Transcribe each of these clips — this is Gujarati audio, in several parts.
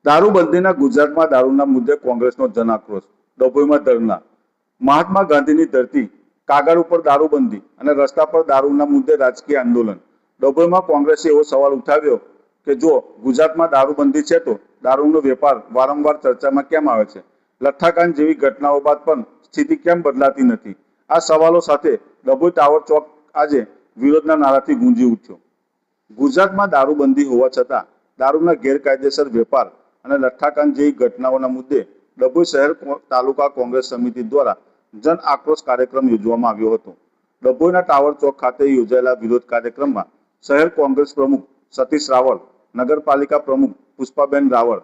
દારૂબંધીના ગુજરાતમાં દારૂના મુદ્દે કોંગ્રેસનો જન આક્રોશ, ડભોઈમાં ધરના. મહાત્મા ગાંધીની ધરતી, કાગળ ઉપર દારૂબંધી અને રસ્તા પર દારૂના મુદ્દે રાજકીય આંદોલન. ડભોઈમાં કોંગ્રેસે એવો સવાલ ઉઠાવ્યો કે જો ગુજરાતમાં દારૂબંધી છે તો દારૂનો વેપાર વારંવાર ચર્ચામાં કેમ આવે છે? લઠ્ઠાકાંડ જેવી ઘટનાઓ બાદ પણ સ્થિતિ કેમ બદલાતી નથી? આ સવાલો સાથે ડભોઈ ટાવર ચોક આજે વિરોધના નારાથી ગુંજી ઉઠ્યો. ગુજરાતમાં દારૂબંધી હોવા છતાં દારૂના ગેરકાયદેસર વેપાર અને લઠ્ઠાકાંડ જેવી ઘટનાઓના મુદ્દે ડભોઈ શહેર તાલુકા કોંગ્રેસ સમિતિ દ્વારા જન આક્રોશ કાર્યક્રમ યોજવામાં આવ્યો હતો. ડભોઈના ટાવર ચોક ખાતે યોજાયેલા વિરોધ કાર્યક્રમમાં શહેર કોંગ્રેસ પ્રમુખ સતીશ રાવળ, નગરપાલિકા પ્રમુખ પુષ્પાબેન રાવળ,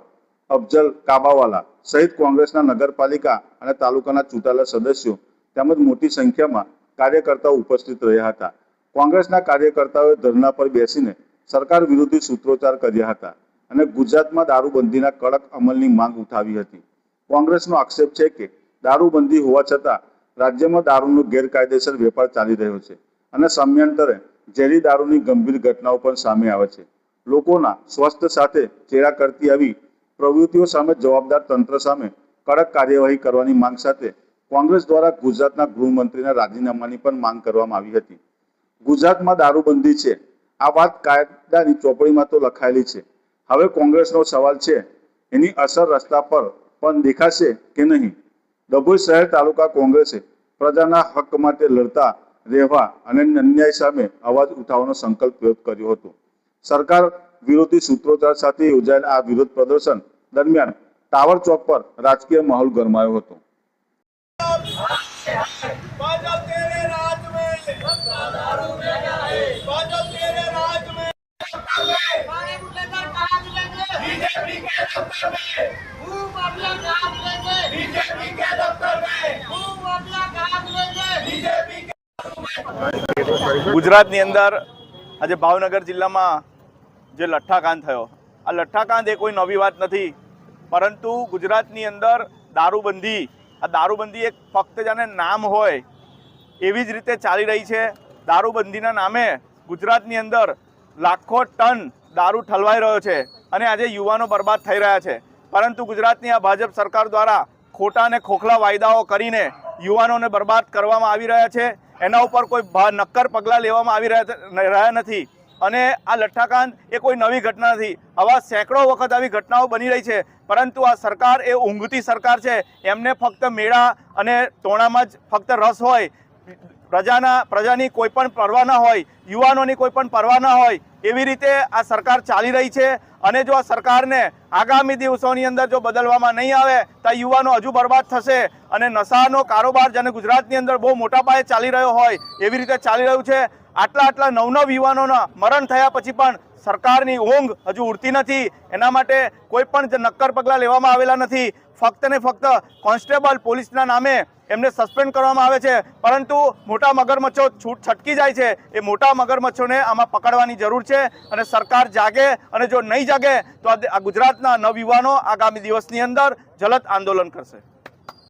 અફજલ કાબાવાલા સહિત કોંગ્રેસના નગરપાલિકા અને તાલુકાના ચૂંટાયેલા સદસ્યો તેમજ મોટી સંખ્યામાં કાર્યકર્તાઓ ઉપસ્થિત રહ્યા હતા. કોંગ્રેસના કાર્યકર્તાઓએ ધરણા પર બેસીને સરકાર વિરોધી સૂત્રોચ્ચાર કર્યા હતા અને ગુજરાતમાં દારૂબંધીના કડક અમલની માંગ ઉઠાવી હતી. કોંગ્રેસનો આક્ષેપ છે કે દારૂબંધી હોવા છતાં રાજ્યમાં દારૂનો ગેરકાયદેસર વેપાર ચાલી રહ્યો છે અને સમયાંતરે ઝેરી દારૂની ગંભીર ઘટનાઓ પણ સામે આવે છે. લોકોના સ્વાસ્થ્ય સાથે ચેડા કરતી આવી પ્રવૃત્તિઓ સામે જવાબદાર તંત્ર સામે કડક કાર્યવાહી કરવાની માંગ સાથે કોંગ્રેસ દ્વારા ગુજરાતના ગૃહમંત્રીના રાજીનામાની પણ માંગ કરવામાં આવી હતી. ગુજરાતમાં દારૂબંધી છે, આ વાત કાયદાની ચોપડીમાં તો લખાયેલી છે. હવે કોંગ્રેસનો સવાલ છે, એની અસર રસ્તા પર પણ દેખાશે કે નહીં? ડભોઈ શહેર તાલુકા કોંગ્રેસે પ્રજાના હક માટે લડતા રહેવા અને અન્યાય સામે અવાજ ઉઠાવવાનો સંકલ્પ વ્યક્ત કર્યો હતો. સરકાર વિરોધી સૂત્રોચ્ચાર સાથે યોજાયેલ આ વિરોધ પ્રદર્શન દરમિયાન ટાવર ચોક પર રાજકીય માહોલ ગરમાયો હતો. ગુજરાતની અંદર આજે ભાવનગર જિલ્લામાં જે લઠ્ઠાકાંડ થયો, આ લઠ્ઠાકાંડ એ કોઈ નવી વાત નથી, પરંતુ ગુજરાતની અંદર દારૂબંધી એક ફક્ત જાણે નામ હોય એવી જ રીતે ચાલી રહી છે. દારૂબંધીના નામે ગુજરાતની અંદર લાખો ટન દારૂ ઠલવાઈ રહ્યો છે અને આજે યુવાનો બરબાદ થઈ રહ્યા છે. પરંતુ ગુજરાતની આ ભાજપ સરકાર દ્વારા ખોટા અને ખોખલા વાયદાઓ કરીને યુવાનોને બરબાદ કરવામાં આવી રહ્યા છે. એના ઉપર કોઈ નક્કર પગલાં લેવામાં આવી રહ્યા નથી અને આ લઠ્ઠાકાંડ એ કોઈ નવી ઘટના નથી. આવા સેંકડો વખત આવી ઘટનાઓ બની રહી છે, પરંતુ આ સરકાર એ ઊંઘતી સરકાર છે. એમને ફક્ત મેળા અને ટોણામાં જ ફક્ત રસ હોય, પ્રજાની કોઈ પણ પરવા ન હોય, યુવાનોની કોઈ પણ પરવા ન હોય, એવી રીતે આ સરકાર ચાલી રહી છે. અને જો આ સરકારને આગામી દિવસોની અંદર જો બદલવામાં નહીં આવે તો યુવાનો હજુ બરબાદ થશે અને નશાનો કારોબાર જેને ગુજરાતની અંદર બહુ મોટા પાયે ચાલી રહ્યો હોય એવી રીતે ચાલી રહ્યું છે. આટલા નવ યુવાનોના મરણ થયા પછી પણ સરકારની ઊંઘ હજુ ઉડતી નથી. એના માટે કોઈ પણ નક્કર પગલાં લેવામાં આવેલા નથી. ફક્ત ને ફક્ત કોન્સ્ટેબલ પોલીસના નામે એમને સસ્પેન્ડ કરવામાં આવે છે, પરંતુ મોટા મગરમચ્છો છટકી જાય છે. એ મોટા મગરમચ્છોને આમાં પકડવાની જરૂર છે અને સરકાર જાગે, અને જો નહીં જાગે તો આ ગુજરાતના નવયુવાનો આગામી દિવસની અંદર જલદ આંદોલન કરશે.